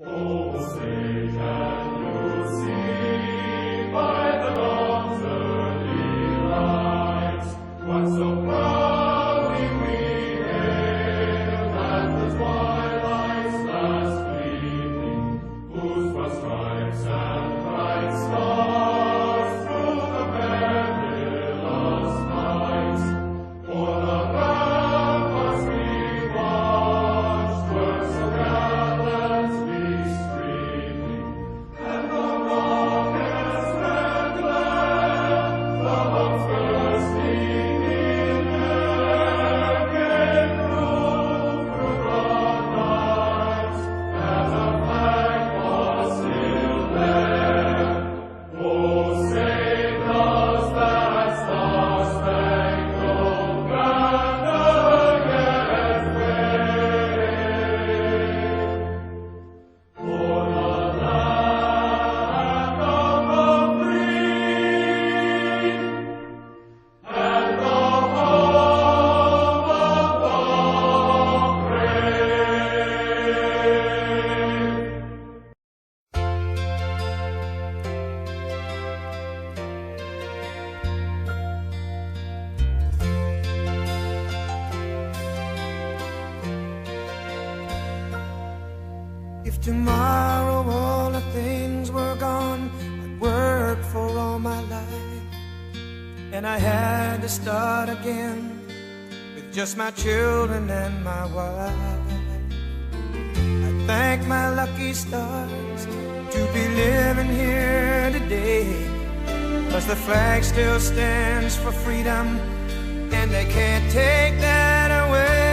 O sage, and you see by the dawn's early light what so proudly we hailed at the twilight's last gleaming, whose broad stripes and bright stars through the perilous night o'er the ramparts we watched were so gallantly streaming, and the rocket's red glare, the bombs bursting in air, gave proof through the night that the flag was still there. Oh, say does that star-spangled banner yet wave? For the land of the free and the home of the brave. If tomorrow all the things were gone I'd worked for all my life, and I had to start again with just my children and my wife, I thank my lucky stars to be living here today, 'cause the flag still stands for freedom, and they can't take that away.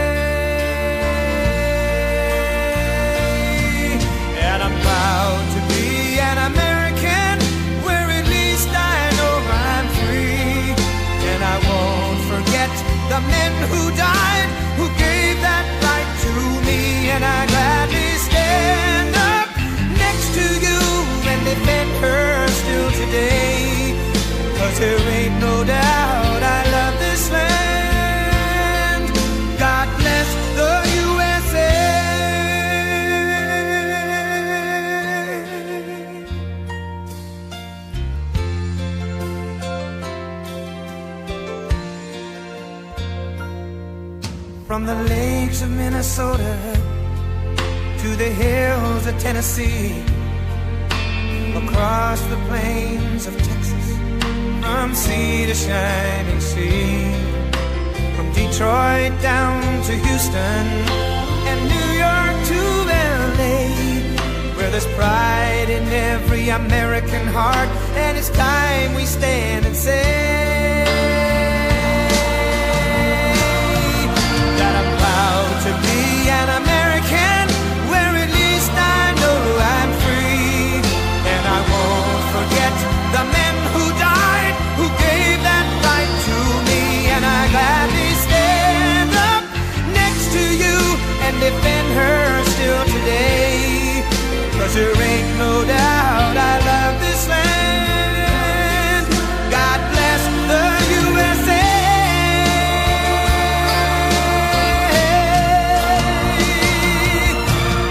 And I'm proud to be an American, where at least I know I'm free. And I won't forget the men who died, who gave that right to me. And I gladly stand up next to you and defend her still today, 'cause there ain't no doubt I love this land. God bless the USA. From the lakes of Minnesota to the hills of Tennessee, across the plains of Texas, from sea to shining sea, from Detroit down to Houston and New York to LA, where there's pride in every American heart, and it's time we stand and say that I'm proud to be an American, where at least I know I'm free. And I won't forget the men who died, who gave that right to me. And I gladly stand up next to you and defend her still today, 'cause there ain't no doubt I love this land. God bless the USA.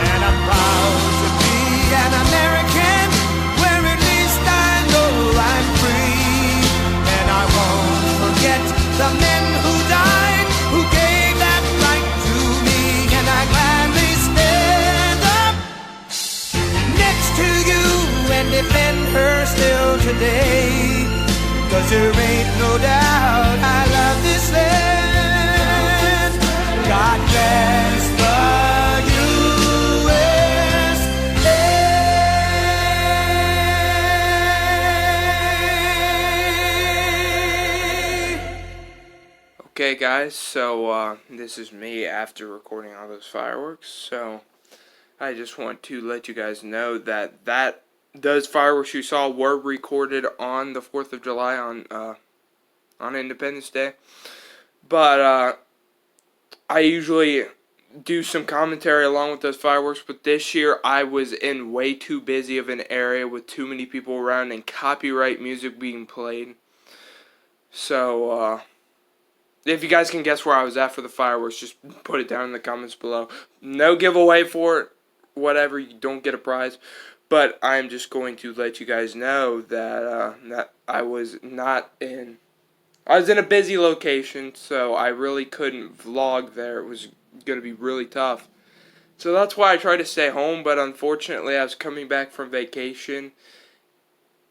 And I'm proud to be an American, where at least I know I'm free. And I won't forget the men who died, who gave that right to me. And I gladly stand up next to you and defend her still today, 'cause there ain't no doubt I love this land. God bless the USA. Okay guys, so this is me after recording all those fireworks, so I just want to let you guys know that those fireworks you saw were recorded on the 4th of July on Independence Day. But I usually do some commentary along with those fireworks, but this year I was in way too busy of an area with too many people around and copyright music being played. So if you guys can guess where I was at for the fireworks, just put it down in the comments below. No giveaway for it. whatever, you don't get a prize. But I'm just going to let you guys know that that I was not in. I was in a busy location, so I really couldn't vlog there. It was going to be really tough. So that's why I tried to stay home, but unfortunately I was coming back from vacation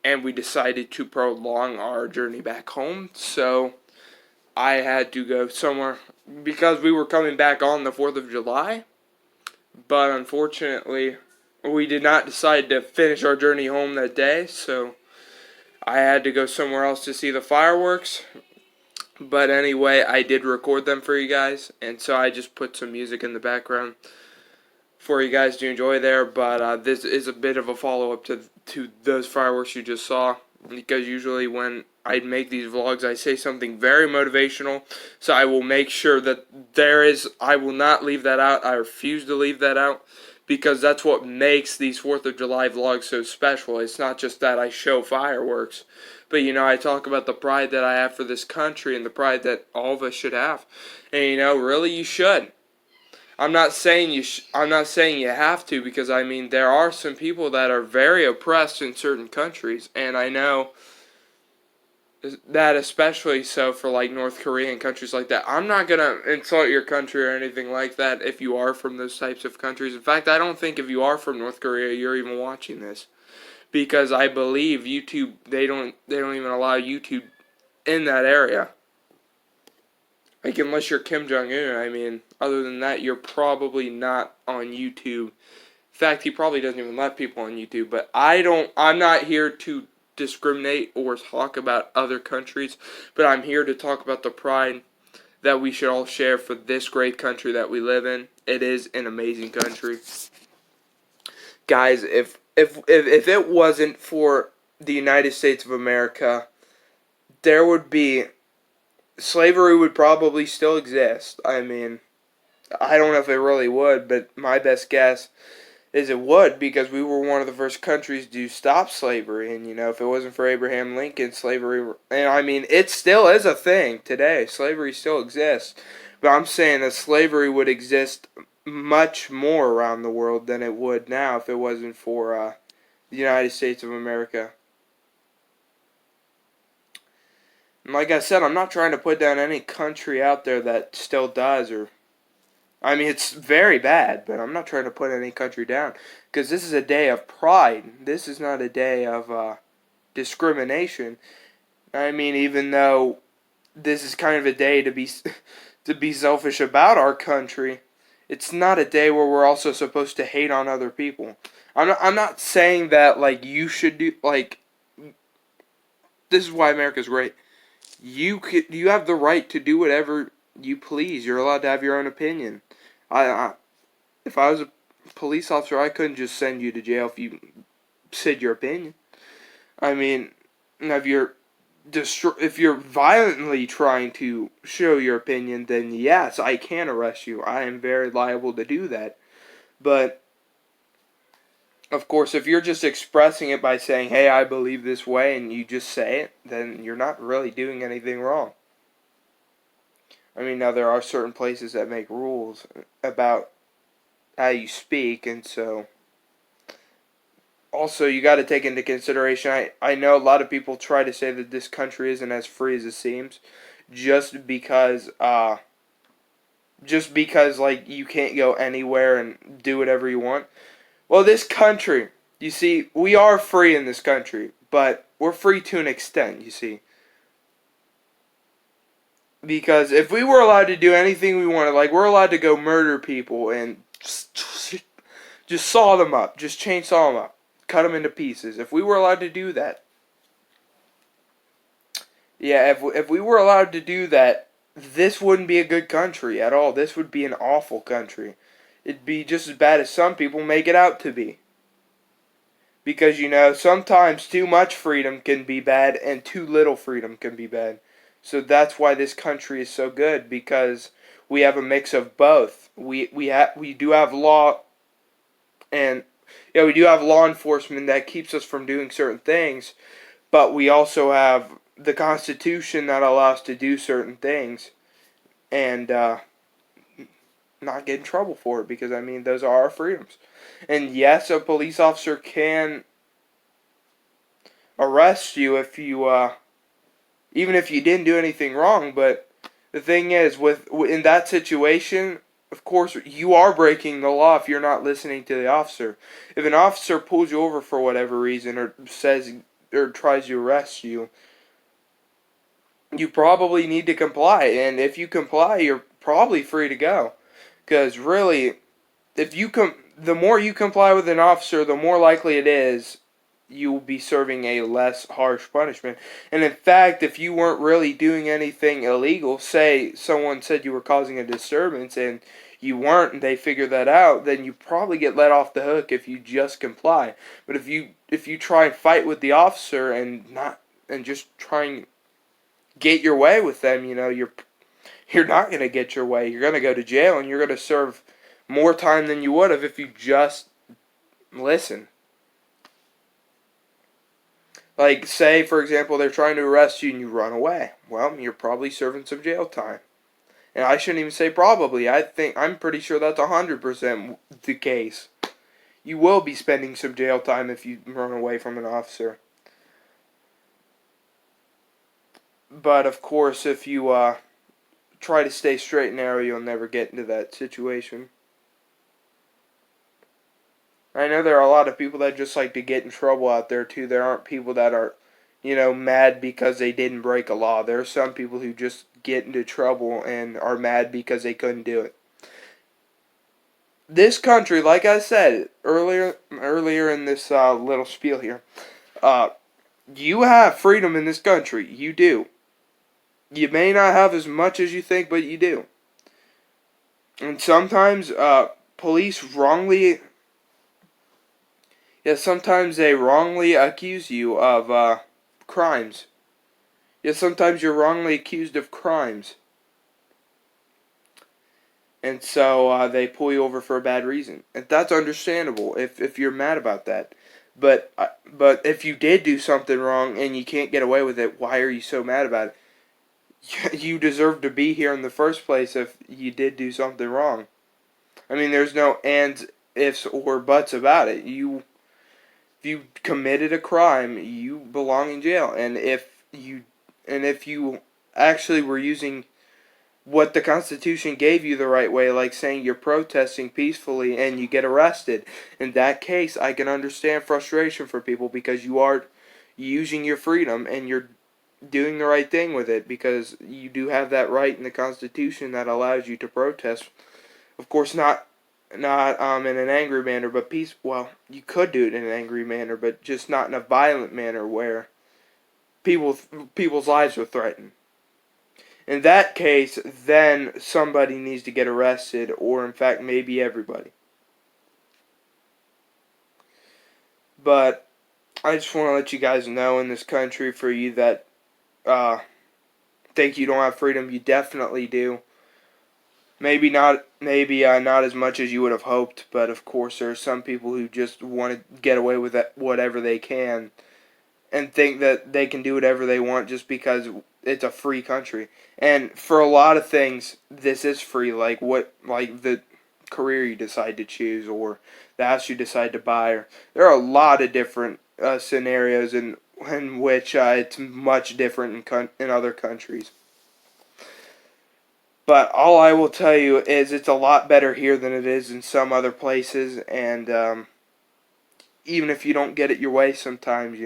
and we decided to prolong our journey back home. So I had to go somewhere because we were coming back on the 4th of July. But unfortunately, we did not decide to finish our journey home that day, so I had to go somewhere else to see the fireworks. But anyway, I did record them for you guys, and so I just put some music in the background for you guys to enjoy there. But this is a bit of a follow-up to those fireworks you just saw, because usually when I make these vlogs, I say something very motivational, so I will make sure that I will not leave that out. I refuse to leave that out, because that's what makes these 4th of July vlogs so special. It's not just that I show fireworks, but I talk about the pride that I have for this country and the pride that all of us should have. And really you should. I'm not saying you have to, because there are some people that are very oppressed in certain countries, and I know that especially so for like North Korea and countries like that. I'm not gonna insult your country or anything like that if you are from those types of countries. In fact, I don't think if you are from North Korea you're even watching this, because I believe YouTube they don't even allow YouTube in that area. Like, unless you're Kim Jong-un, other than that, you're probably not on YouTube. In fact, he probably doesn't even let people on YouTube. But I'm not here to discriminate or talk about other countries, but I'm here to talk about the pride that we should all share for this great country that we live in. It is an amazing country. Guys, if it wasn't for the United States of America, slavery would probably still exist. I don't know if it really would, but my best guess is it would, because we were one of the first countries to stop slavery. And, if it wasn't for Abraham Lincoln, slavery, and it still is a thing today. Slavery still exists. But I'm saying that slavery would exist much more around the world than it would now if it wasn't for the United States of America. And like I said, I'm not trying to put down any country out there that still does, it's very bad, but I'm not trying to put any country down, because this is a day of pride. This is not a day of discrimination. Even though this is kind of a day to be selfish about our country, it's not a day where we're also supposed to hate on other people. I'm not saying that you should do this is why America's great. You have the right to do whatever you please. You're allowed to have your own opinion. If I was a police officer, I couldn't just send you to jail if you said your opinion. If you're violently trying to show your opinion, then yes, I can arrest you. I am very liable to do that. But of course, if you're just expressing it by saying, hey, I believe this way, and you just say it, then you're not really doing anything wrong. Now there are certain places that make rules about how you speak, and so also you got to take into consideration, I know a lot of people try to say that this country isn't as free as it seems, just because you can't go anywhere and do whatever you want. Well, this country, you see, we are free in this country, but we're free to an extent, you see. Because if we were allowed to do anything we wanted, we're allowed to go murder people and just saw them up, just chainsaw them up, cut them into pieces. If we were allowed to do that, if we were allowed to do that, this wouldn't be a good country at all. This would be an awful country. It'd be just as bad as some people make it out to be. Because, sometimes too much freedom can be bad and too little freedom can be bad. So that's why this country is so good, because we have a mix of both. We do have law, and we do have law enforcement that keeps us from doing certain things, but we also have the Constitution that allows us to do certain things. And not get in trouble for it, because I mean those are our freedoms. And yes, a police officer can arrest you if you even if you didn't do anything wrong, but the thing is, in that situation, of course, you are breaking the law if you're not listening to the officer. If an officer pulls you over for whatever reason, or says or tries to arrest you, you probably need to comply. And if you comply, you're probably free to go. Because really, the more you comply with an officer, the more likely it is you will be serving a less harsh punishment. And in fact, if you weren't really doing anything illegal, say someone said you were causing a disturbance and you weren't, and they figure that out, then you probably get let off the hook if you just comply. But if you try and fight with the officer and just try and get your way with them, you're not going to get your way. You're going to go to jail, and you're going to serve more time than you would have if you just listen. Like, say, for example, they're trying to arrest you and you run away. Well, you're probably serving some jail time. And I shouldn't even say probably. I'm pretty sure that's 100% the case. You will be spending some jail time if you run away from an officer. But, of course, if you try to stay straight and narrow, you'll never get into that situation. I know there are a lot of people that just like to get in trouble out there, too. There aren't people that are, mad because they didn't break a law. There are some people who just get into trouble and are mad because they couldn't do it. This country, like I said earlier in this little spiel here, you have freedom in this country. You do. You may not have as much as you think, but you do. And sometimes police wrongly... Yeah, sometimes they wrongly accuse you of crimes. Yeah, sometimes you're wrongly accused of crimes. And so they pull you over for a bad reason. And that's understandable if you're mad about that. But if you did do something wrong and you can't get away with it, why are you so mad about it? You deserve to be here in the first place if you did do something wrong. I mean, there's no ands, ifs, or buts about it. If you committed a crime, you belong in jail. And if you actually were using what the Constitution gave you the right way, like saying you're protesting peacefully and you get arrested, in that case, I can understand frustration for people because you are using your freedom and you're doing the right thing with it, because you do have that right in the Constitution that allows you to protest. Of course, not in an angry manner, but well, you could do it in an angry manner, but just not in a violent manner where people's lives are threatened. In that case, then somebody needs to get arrested, or in fact, maybe everybody. But I just want to let you guys know, in this country, for you that think you don't have freedom, you definitely do. Maybe not as much as you would have hoped, but of course there are some people who just want to get away with whatever they can and think that they can do whatever they want just because it's a free country. And for a lot of things, this is free, like the career you decide to choose or the house you decide to buy. Or there are a lot of different scenarios in which it's much different in other countries. But all I will tell you is it's a lot better here than it is in some other places, and even if you don't get it your way sometimes,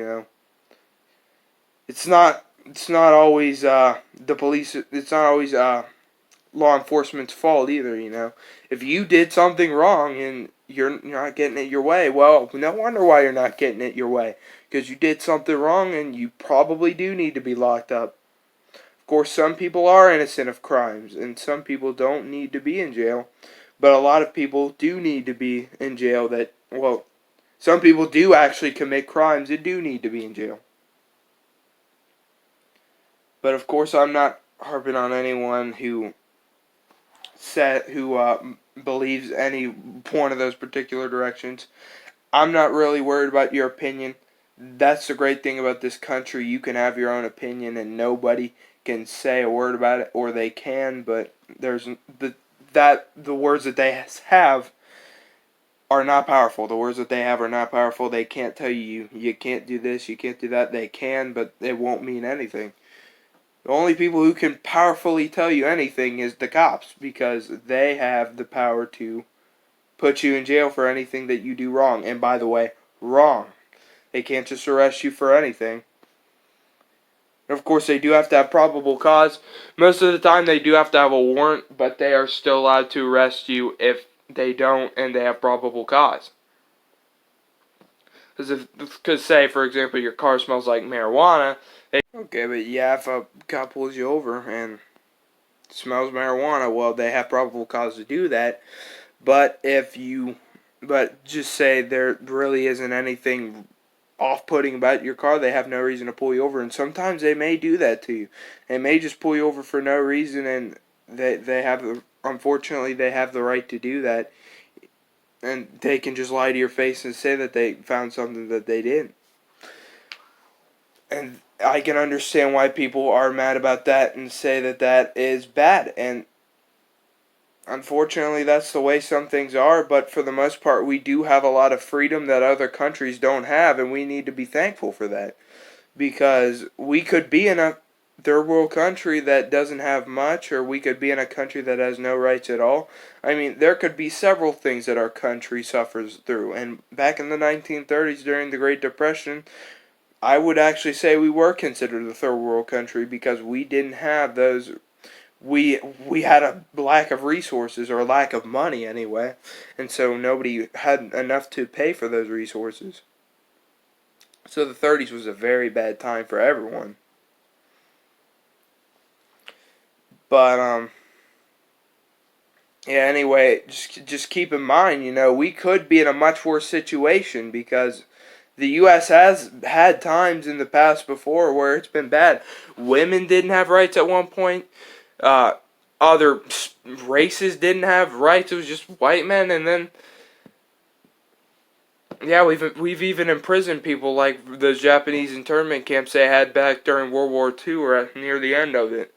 it's not always the police, it's not always law enforcement's fault either, If you did something wrong and you're not getting it your way, well, no wonder why you're not getting it your way, because you did something wrong and you probably do need to be locked up. Of course, some people are innocent of crimes, and some people don't need to be in jail. But a lot of people do need to be in jail some people do actually commit crimes and do need to be in jail. But of course, I'm not harping on anyone who believes any one of those particular directions. I'm not really worried about your opinion. That's the great thing about this country. You can have your own opinion and nobody can say a word about it, or they can, but there's that the words that they have are not powerful. The words that they have are not powerful. They can't tell you can't do this, you can't do that. They can, but it won't mean anything. The only people who can powerfully tell you anything is the cops, because they have the power to put you in jail for anything that you do wrong. And by the way, wrong. They can't just arrest you for anything. Of course, they do have to have probable cause. Most of the time, they do have to have a warrant, but they are still allowed to arrest you if they don't and they have probable cause. Because say, for example, your car smells like marijuana. Okay, but yeah, if a cop pulls you over and smells marijuana, well, they have probable cause to do that. But just say there really isn't anything off-putting about your car, they have no reason to pull you over. And sometimes they may do that to you. They may just pull you over for no reason, and unfortunately, they have the right to do that. And they can just lie to your face and say that they found something that they didn't. And I can understand why people are mad about that and say that that is bad. And unfortunately, that's the way some things are. But for the most part, we do have a lot of freedom that other countries don't have. And we need to be thankful for that. Because we could be in a third world country that doesn't have much, or we could be in a country that has no rights at all. I mean, there could be several things that our country suffers through. And back in the 1930s, during the Great Depression, I would actually say we were considered a third world country, because we didn't have those. We had a lack of resources, or a lack of money anyway, and so nobody had enough to pay for those resources. So the 30s was a very bad time for everyone. But yeah, anyway, just keep in mind, we could be in a much worse situation, because the U.S. has had times in the past before where it's been bad. Women didn't have rights at one point. Other races didn't have rights. It was just white men. And then, yeah, we've even imprisoned people like those Japanese internment camps they had back during World War II, or near the end of it.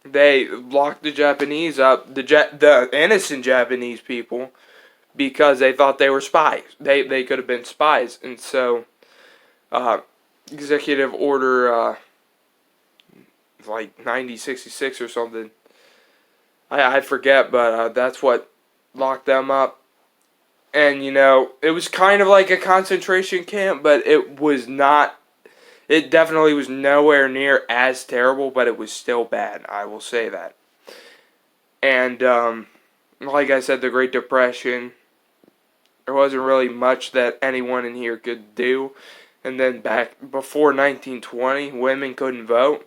They locked the Japanese up, the innocent Japanese people, because they thought they were spies. They could have been spies. And so, Executive Order, like 9066 or something, I forget, but that's what locked them up. And, it was kind of like a concentration camp, but it was not. It definitely was nowhere near as terrible, but it was still bad. I will say that. And, like I said, the Great Depression, there wasn't really much that anyone in here could do. And then back before 1920, women couldn't vote.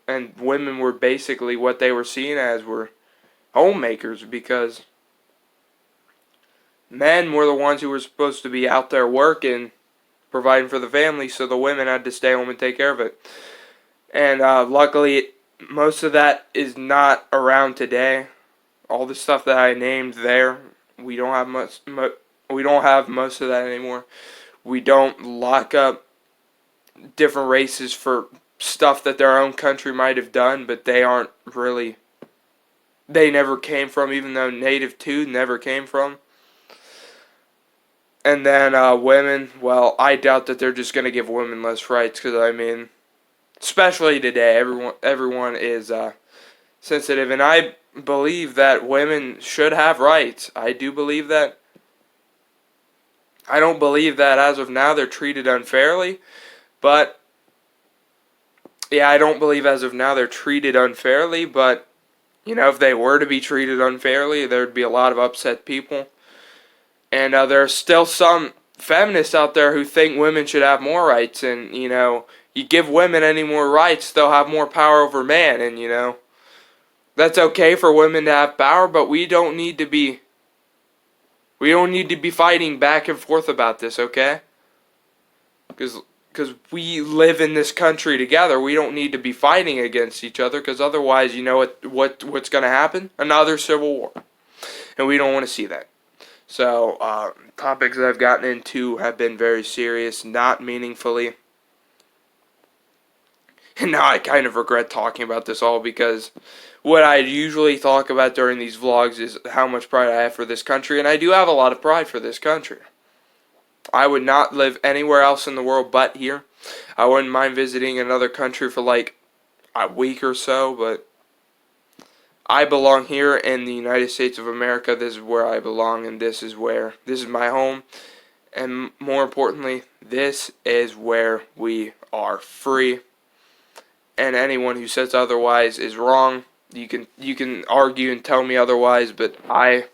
And women were basically what they were seen as were homemakers, because men were the ones who were supposed to be out there working, providing for the family, so the women had to stay home and take care of it. And luckily, most of that is not around today. All the stuff that I named there, we don't have much. We don't have most of that anymore. We don't lock up different races for stuff that their own country might have done, but they aren't really. They never came from, even though Native 2 never came from. And then women, well, I doubt that they're just going to give women less rights, because, I mean, especially today, everyone is sensitive, and I believe that women should have rights. I do believe that. I don't believe that as of now they're treated unfairly, but, yeah, I don't believe as of now they're treated unfairly, but, if they were to be treated unfairly, there would be a lot of upset people. And there are still some feminists out there who think women should have more rights. And, you give women any more rights, they'll have more power over men. And, that's okay for women to have power, but we don't need to be fighting back and forth about this, okay? Because we live in this country together. We don't need to be fighting against each other, because otherwise, what's going to happen? Another civil war. And we don't want to see that. So, topics that I've gotten into have been very serious, not meaningfully And now I kind of regret talking about this all, because what I usually talk about during these vlogs is how much pride I have for this country, and I do have a lot of pride for this country. I would not live anywhere else in the world but here. I wouldn't mind visiting another country for like a week or so, but I belong here in the United States of America. This is where I belong, and this is my home. And more importantly, this is where we are free. And anyone who says otherwise is wrong. You can argue and tell me otherwise, but I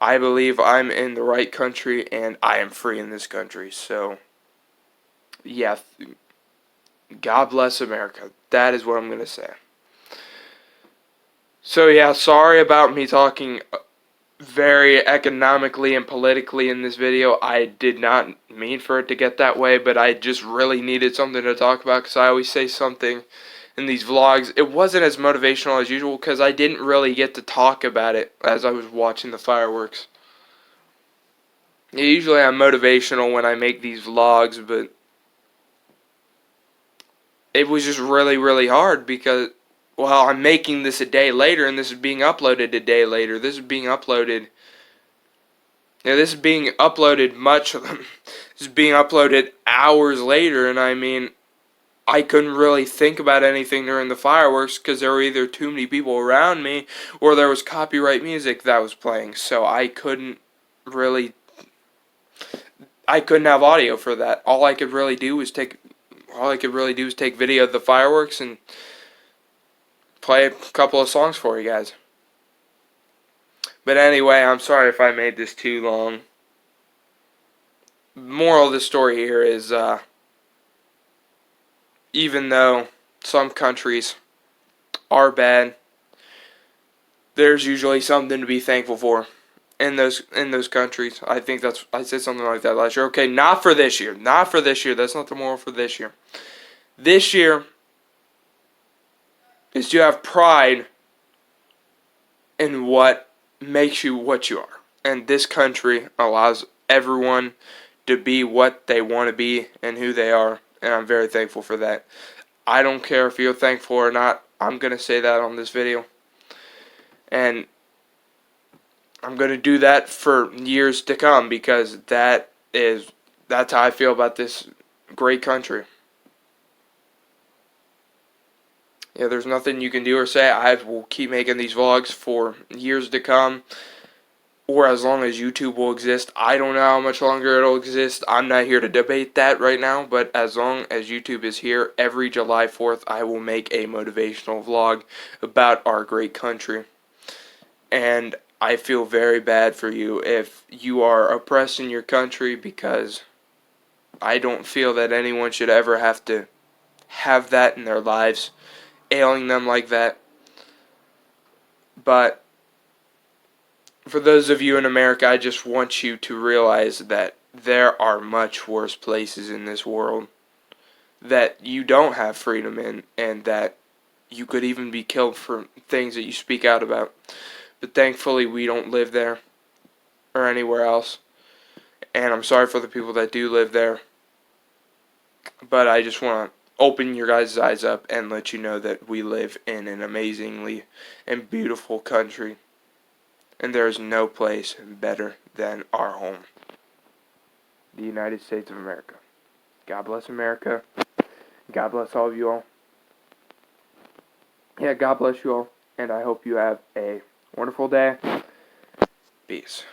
believe I'm in the right country, and I am free in this country. So, yeah, God bless America. That is what I'm going to say. So, yeah, sorry about me talking very economically and politically in this video. I did not mean for it to get that way, but I just really needed something to talk about, because I always say something in these vlogs. It wasn't as motivational as usual because I didn't really get to talk about it as I was watching the fireworks. Usually I'm motivational when I make these vlogs, but it was just really, really hard because, well, I'm making this a day later, and this is being uploaded a day later. This is being uploaded this is being uploaded hours later, and I mean, I couldn't really think about anything during the fireworks because there were either too many people around me or there was copyright music that was playing. So I couldn't have audio for that. All I could really do was take video of the fireworks and play a couple of songs for you guys. But anyway, I'm sorry if I made this too long. Moral of the story here is, even though some countries are bad, there's usually something to be thankful for in those countries. I think I said something like that last year. Okay, not for this year. Not for this year. That's not the moral for this year. This year is to have pride in what makes you what you are. And this country allows everyone to be what they want to be and who they are. And I'm very thankful for that. I don't care if you're thankful or not. I'm going to say that on this video. And I'm going to do that for years to come, because that's how I feel about this great country. Yeah, there's nothing you can do or say. I will keep making these vlogs for years to come, or as long as YouTube will exist. I don't know how much longer it'll exist. I'm not here to debate that right now, but as long as YouTube is here, every July 4th I will make a motivational vlog about our great country. And I feel very bad for you if you are oppressed in your country, because I don't feel that anyone should ever have to have that in their lives, ailing them like that. But for those of you in America, I just want you to realize that there are much worse places in this world that you don't have freedom in, and that you could even be killed for things that you speak out about. But thankfully, we don't live there or anywhere else. And I'm sorry for the people that do live there. But I just want to open your guys' eyes up and let you know that we live in an amazingly and beautiful country. And there is no place better than our home, the United States of America. God bless America. God bless all of you all. Yeah, God bless you all. And I hope you have a wonderful day. Peace.